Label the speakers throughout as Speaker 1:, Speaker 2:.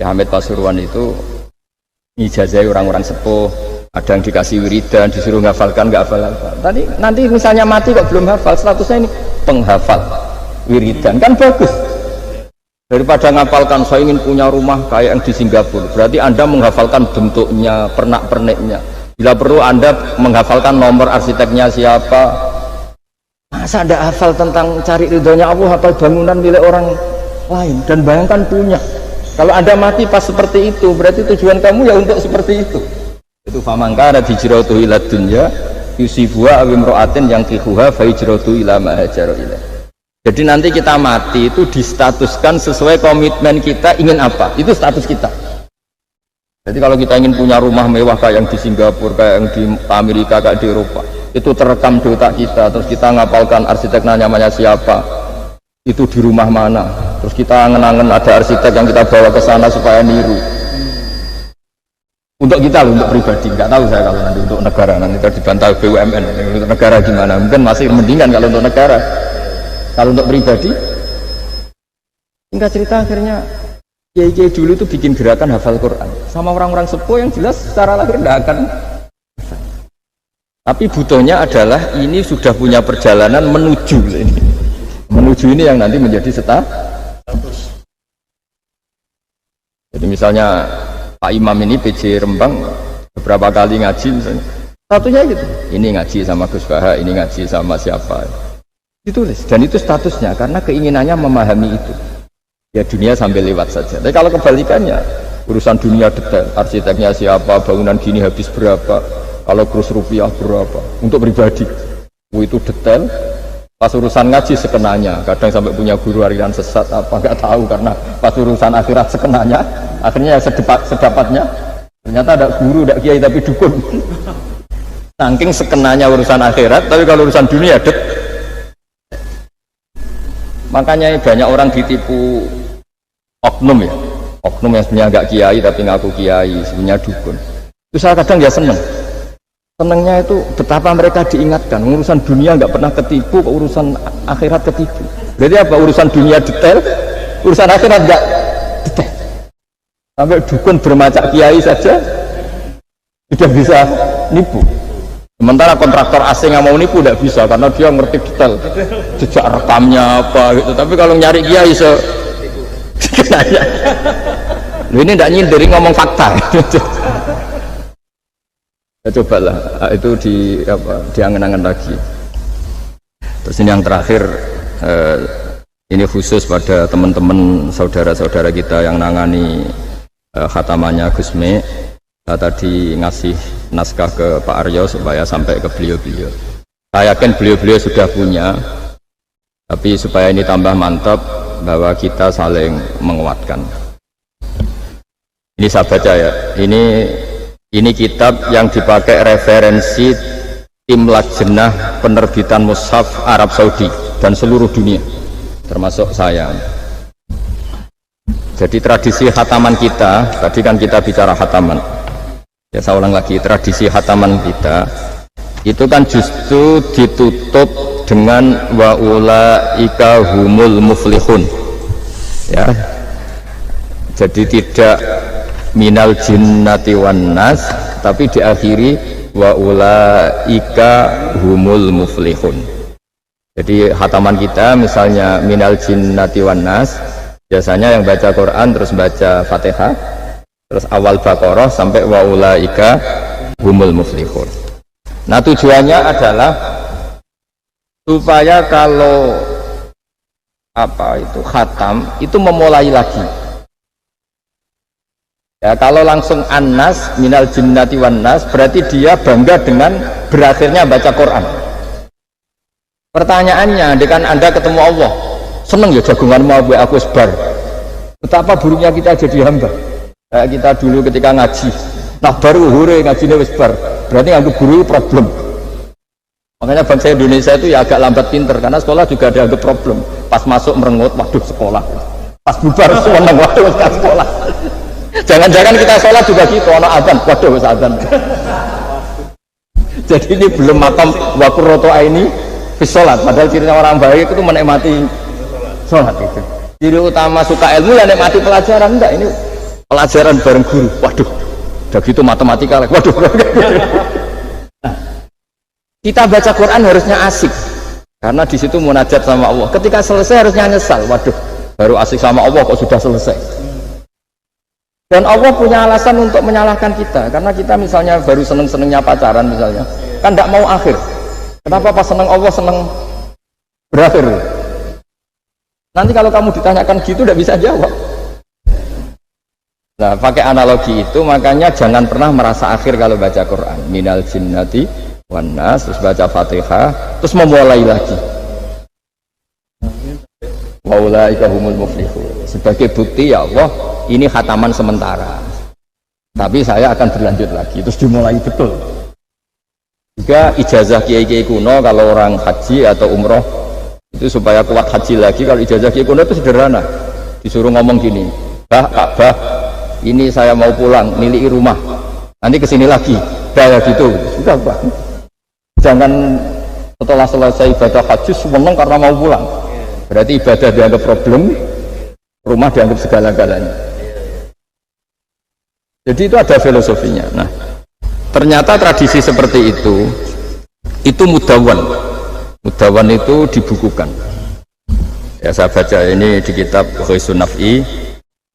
Speaker 1: Ya Hamid Pasuruan itu ijazah orang-orang sepuh, ada yang dikasih wiridan, disuruh menghafalkan, nggak hafal-hafal. Tadi nanti misalnya mati kok belum hafal, statusnya ini penghafal wiridan, kan bagus. Daripada ngapalkan saya ingin punya rumah kayak yang di Singapura, berarti Anda menghafalkan bentuknya, pernak-perniknya. Bila perlu Anda menghafalkan nomor arsiteknya siapa. Masa Anda hafal tentang cari ridhonya Allah, hafal bangunan milik orang lain, dan bayangkan punya. Kalau Anda mati pas seperti itu, berarti tujuan kamu ya untuk seperti itu. Itu famangkana hijratuhu ila dunya yusibuha aw imra'atin yang kihuha fa hijratuhu ila ma hajara ilaih. Jadi nanti kita mati itu distatuskan sesuai komitmen kita ingin apa, itu status kita. Jadi kalau kita ingin punya rumah mewah kayak yang di Singapura, kayak yang di Amerika, kayak di Eropa, itu terekam di otak kita. Terus kita ngapalkan arsiteknya namanya siapa, itu di rumah mana. Terus kita angen-angen ada arsitek yang kita bawa ke sana supaya niru. Untuk kita loh, untuk pribadi, nggak tahu saya kalau nanti untuk negara, nanti kita dibantah BUMN. Untuk negara gimana? Mungkin masih mendingan kalau untuk negara. Kalau untuk pribadi, singkat cerita akhirnya kiai-kiai dulu itu bikin gerakan hafal Quran sama orang-orang sepuh yang jelas secara lahir tidak akan. Tapi butuhnya adalah ini sudah punya perjalanan menuju ini yang nanti menjadi status. Jadi misalnya Pak Imam ini PJ Rembang beberapa kali ngaji misalnya, statusnya gitu. Ini ngaji sama Gus Baha, ini ngaji sama siapa. Ditulis, dan itu statusnya karena keinginannya memahami itu. Ya dunia sambil lewat saja. Tapi kalau kebalikannya, urusan dunia detail, arsiteknya siapa, bangunan gini habis berapa, kalau kurs rupiah berapa, untuk pribadi itu detail. Pas urusan ngaji sekenanya, kadang sampai punya guru aliran sesat apa nggak tahu, karena pas urusan akhirat sekenanya, akhirnya sedapatnya ternyata ada guru, ada kiai tapi dukun. Saking sekenanya urusan akhirat, tapi kalau urusan dunia detail. Makanya banyak orang ditipu oknum ya, oknum yang sebenarnya agak kiai tapi ngaku kiai, sebenarnya dukun. Itu saya kadang ya senengnya itu betapa mereka diingatkan urusan dunia nggak pernah ketipu, urusan akhirat ketipu. Jadi apa, urusan dunia detail, urusan akhirat nggak detail. Sampai dukun bermacak kiai saja tidak bisa nipu. Sementara kontraktor asing yang mau nipu tidak bisa karena dia ngerti detail jejak rekamnya apa gitu. Tapi kalau nyari kiai kenanya lu ini tidak nyindir, ngomong fakta. Ya cobalah itu diangen-angen lagi. Terus ini yang terakhir, ini khusus pada teman-teman saudara-saudara kita yang nangani khatamannya Gusme. Saya tadi ngasih naskah ke Pak Aryo supaya sampai ke beliau-beliau. Saya yakin beliau-beliau sudah punya, tapi supaya ini tambah mantap bahwa kita saling menguatkan. Ini saya baca ya, ini kitab yang dipakai referensi tim lajnah penerbitan mushaf Arab Saudi dan seluruh dunia, termasuk saya. Jadi tradisi khataman kita, tadi kan kita bicara khataman. Ya saya ulang lagi, tradisi khataman kita itu kan justru ditutup dengan wa ulaika humul muflihun. Ya. Jadi tidak minal jinnati wan nas, tapi diakhiri wa ulaika humul muflihun. Jadi khataman kita misalnya minal jinnati wan nas, biasanya yang baca Quran terus baca Fatihah, terus awal Baqarah sampai wa ulaika humul muflihun. Nah tujuannya adalah supaya kalau khatam itu memulai lagi. Ya kalau langsung an-nas minal jinnati wan nas berarti dia bangga dengan berakhirnya baca Quran. Pertanyaannya, dengan Anda ketemu Allah, seneng ya jagunganmu aku sebar. Betapa buruknya kita jadi hamba. Kayak kita dulu ketika ngaji, nah baru hore ngajinya wis bar, berarti anggap guru problem. Makanya bangsa Indonesia itu ya agak lambat pinter, karena sekolah juga ada anggap problem. Pas masuk merengut, waduh sekolah. Pas bubar seneng, waduh kan sekolah. Jangan-jangan kita sholat juga gitu, anak adzan, waduh wis adzan. Jadi ini belum makam wakurroto ini fi sholat, padahal cirinya orang baik itu menikmati sholat itu. Ciri utama suka ilmu ya nikmati pelajaran, enggak, ini pelajaran bareng guru. Waduh, udah gitu matematika lagi. Waduh. Kita baca Quran harusnya asik, karena di situ munajat sama Allah. Ketika selesai harusnya nyesal. Waduh, baru asik sama Allah kok sudah selesai. Dan Allah punya alasan untuk menyalahkan kita, karena kita misalnya baru seneng-senengnya pacaran misalnya, kan tidak mau akhir. Kenapa pas seneng Allah seneng berakhir? Nanti kalau kamu ditanyakan gitu tidak bisa jawab. Nah, pakai analogi itu makanya jangan pernah merasa akhir kalau baca Quran. Minal jinnati wan nas, terus baca Fatihah, terus memulai lagi. Wa ulaika humul muflihun. Sebagai bukti ya Allah, ini khataman sementara. Tapi saya akan berlanjut lagi, terus dimulai betul. Juga ijazah kiai-kiai kuno kalau orang haji atau umroh itu supaya kuat haji lagi. Kalau ijazah kiai kuno itu sederhana, disuruh ngomong gini, Bah, Ka'bah, ini saya mau pulang, miliki rumah, nanti kesini lagi, kayak gitu, sudah Pak. Jangan setelah selesai ibadah haji seneng karena mau pulang, berarti ibadah dianggap problem, rumah dianggap segala-galanya. Jadi itu ada filosofinya. Nah, ternyata tradisi seperti itu mudawan itu dibukukan. Ya, saya baca ini di kitab Ghaithun Naf'i,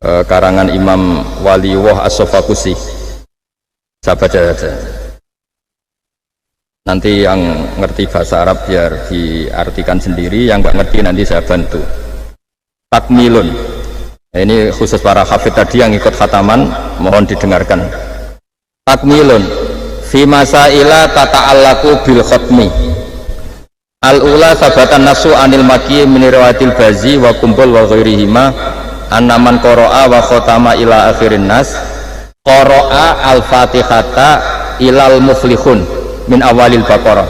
Speaker 1: karangan Imam Waliullah As-Sofakusi. Saya baca saja. Nanti yang ngerti bahasa Arab biar diartikan sendiri, yang nggak ngerti nanti saya bantu. Takmilun. Ini khusus para hafidh tadi yang ikut khataman, mohon didengarkan. Takmilun fi masaila tata'allaku bil khatmi. Al-ula sabatan nasu anil maki min riwayatil bazi wa kumpul wa ghairihima annaman qara'a wa khatama ila akhirin nas qara'a al-fatihata ilal muflihun min awalil baqarah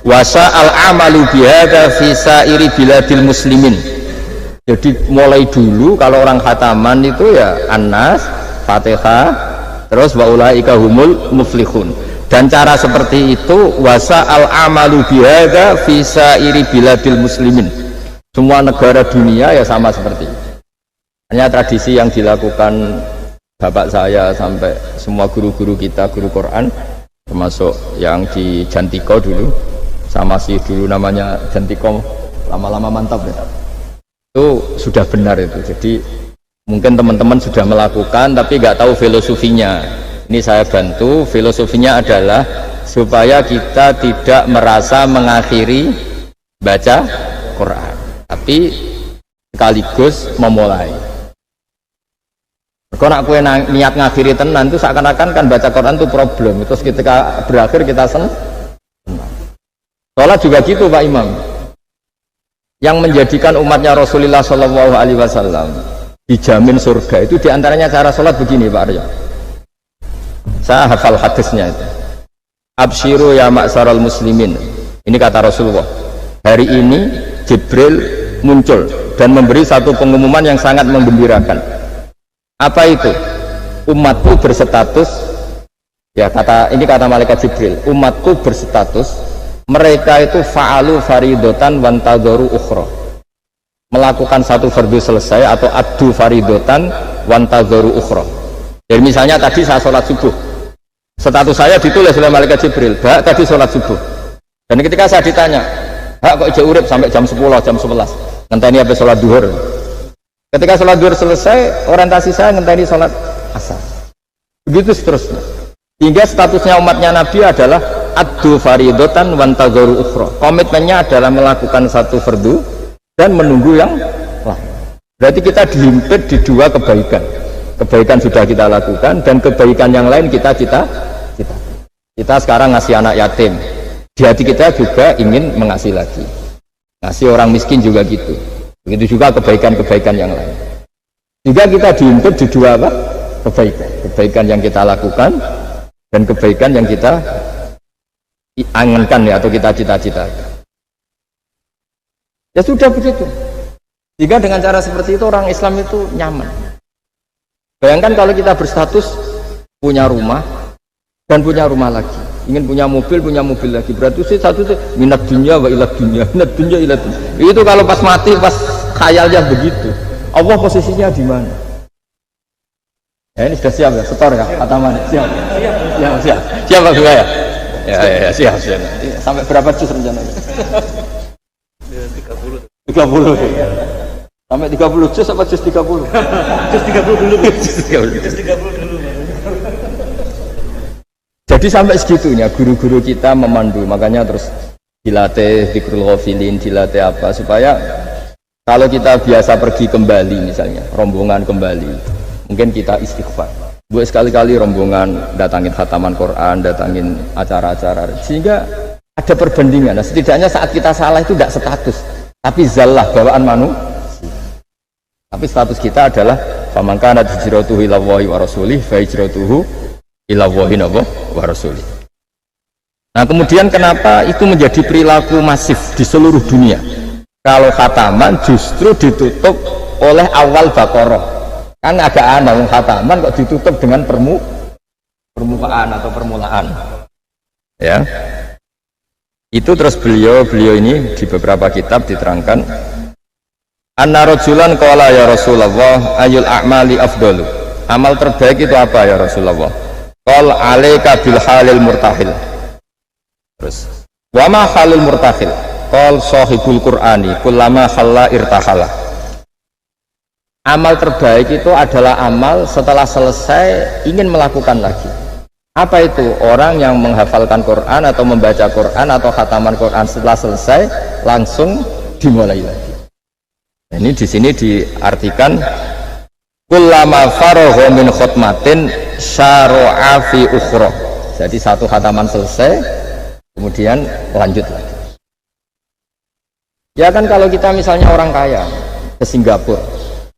Speaker 1: wa sa'al amalu bihadza fi sa'iri biladil muslimin. Jadi mulai dulu kalau orang khataman itu ya An-Nas, Fatihah, terus wa ulaika humul muflihun. Dan cara seperti itu wasa al-amalu bihadza fi sa'iri biladil muslimin. Semua negara dunia ya sama seperti itu. Hanya tradisi yang dilakukan bapak saya sampai semua guru-guru kita, guru Quran, termasuk yang di Jantiko dulu, sama si dulu namanya Jantiko, lama-lama mantap ya. Itu sudah benar itu. Jadi mungkin teman-teman sudah melakukan tapi nggak tahu filosofinya. Ini saya bantu. Filosofinya adalah supaya kita tidak merasa mengakhiri baca Quran, tapi sekaligus memulai. Kalau nak kue niat ngakhiri tenan itu seakan-akan kan baca Quran itu problem. Terus ketika berakhir kita senang. Sholat juga gitu Pak Imam. Yang menjadikan umatnya Rasulullah Shallallahu Alaihi Wasallam dijamin surga itu diantaranya cara sholat begini Pak Arya. Saya hafal hadisnya itu. Absyiru ya ma'syaral muslimin. Ini kata Rasulullah. Hari ini Jibril muncul dan memberi satu pengumuman yang sangat menggembirakan. Apa itu? Umatku berstatus, ya ini kata malaikat Jibril. Umatku berstatus mereka itu fa'alu faridotan wantadharu ukhra. Melakukan satu fardu selesai atau addu faridotan wantadharu ukhra. Jadi misalnya tadi saya sholat subuh, status saya ditulis oleh malaikat Jibril, Bak tadi sholat subuh. Dan ketika saya ditanya, Bak kok ijek urip sampai jam 10, jam 11, ngenteni apa sholat duhur. Ketika sholat duhur selesai, orientasi saya ngenteni sholat asar. Begitu seterusnya. Hingga statusnya umatnya Nabi adalah addu faridotan wantadharu ukhra. Komitmennya adalah melakukan satu fardu dan menunggu yang lain. Berarti kita dihimpit di dua kebaikan. Kebaikan sudah kita lakukan dan kebaikan yang lain kita sekarang ngasih anak yatim, di hati kita juga ingin mengasih lagi, ngasih orang miskin juga gitu. Begitu juga kebaikan-kebaikan yang lain. Juga kita dihimpit di dua apa? Kebaikan yang kita lakukan dan kebaikan yang kita angankan ya, atau kita cita-citakan. Ya sudah begitu. Jika dengan cara seperti itu orang Islam itu nyaman. Bayangkan kalau kita berstatus punya rumah dan punya rumah lagi, ingin punya mobil lagi, berarti satu itu minat dunia wa ilat dunia, minat dunia ilat dunia. Itu kalau pas mati, pas khayalnya begitu, Allah posisinya di mana? Ya, ini sudah siap ya, setor ya, Ataman. Siap Pak Gua ya. Ya, siap. Sampai berapa juz rencananya? 30. Sampai 30 juz apa juz 30?
Speaker 2: Juz 30 dulu. Juz 30 dulu.
Speaker 1: Jadi sampai segitunya guru-guru kita memandu, makanya terus dilatih dzikrul ghafilin, dilatih apa supaya kalau kita biasa pergi kembali misalnya, rombongan kembali, mungkin kita istighfar. Buat sekali-kali rombongan datangin khataman Quran, datangin acara-acara, sehingga ada perbandingan. Nah, setidaknya saat kita salah itu tidak status, tapi zallah bawaan manusia. Tapi status kita adalah faman kana hijratuhu ila Allahi wa rasulih fa hijratuhu ila Allahi wa rasulih. Nah, kemudian kenapa itu menjadi perilaku masif di seluruh dunia? Kalau khataman justru ditutup oleh awal Baqarah. Kan agak aneh khataman kok ditutup dengan permukaan atau permulaan. Ya. Itu terus beliau ini di beberapa kitab diterangkan anna rajulan qala ya Rasulullah ayul a'mali afdalu. Amal terbaik itu apa ya Rasulullah? Qal alaika bil halil murtahil. Terus wa ma halil murtahil? Qal sahibul qur'ani kullama khalla irtahala. Amal terbaik itu adalah amal setelah selesai ingin melakukan lagi. Apa itu? Orang yang menghafalkan Quran atau membaca Quran atau khataman Quran setelah selesai langsung dimulai lagi. Ini di sini diartikan kullama faragha min khutmatin syara'a fi ukhra. Jadi satu khataman selesai kemudian lanjut lagi. Ya kan kalau kita misalnya orang kaya ke Singapura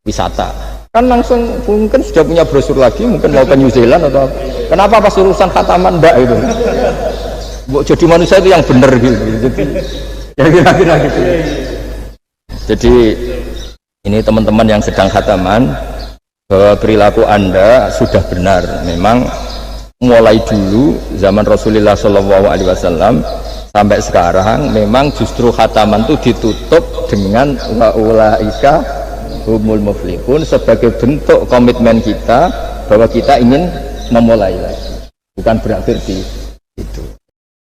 Speaker 1: wisata kan langsung mungkin sudah punya brosur lagi, mungkin mau ke New Zealand atau apa. Kenapa pas urusan khataman enggak itu? Jadi manusia itu yang benar gitu. Jadi ya kira-kira gitu. Jadi ini teman-teman yang sedang khataman, bahwa perilaku Anda sudah benar. Memang mulai dulu zaman Rasulullah SAW sampai sekarang memang justru khataman itu ditutup dengan wa ulaika humul muflihun sebagai bentuk komitmen kita bahwa kita ingin memulai lagi, bukan berakhir di itu.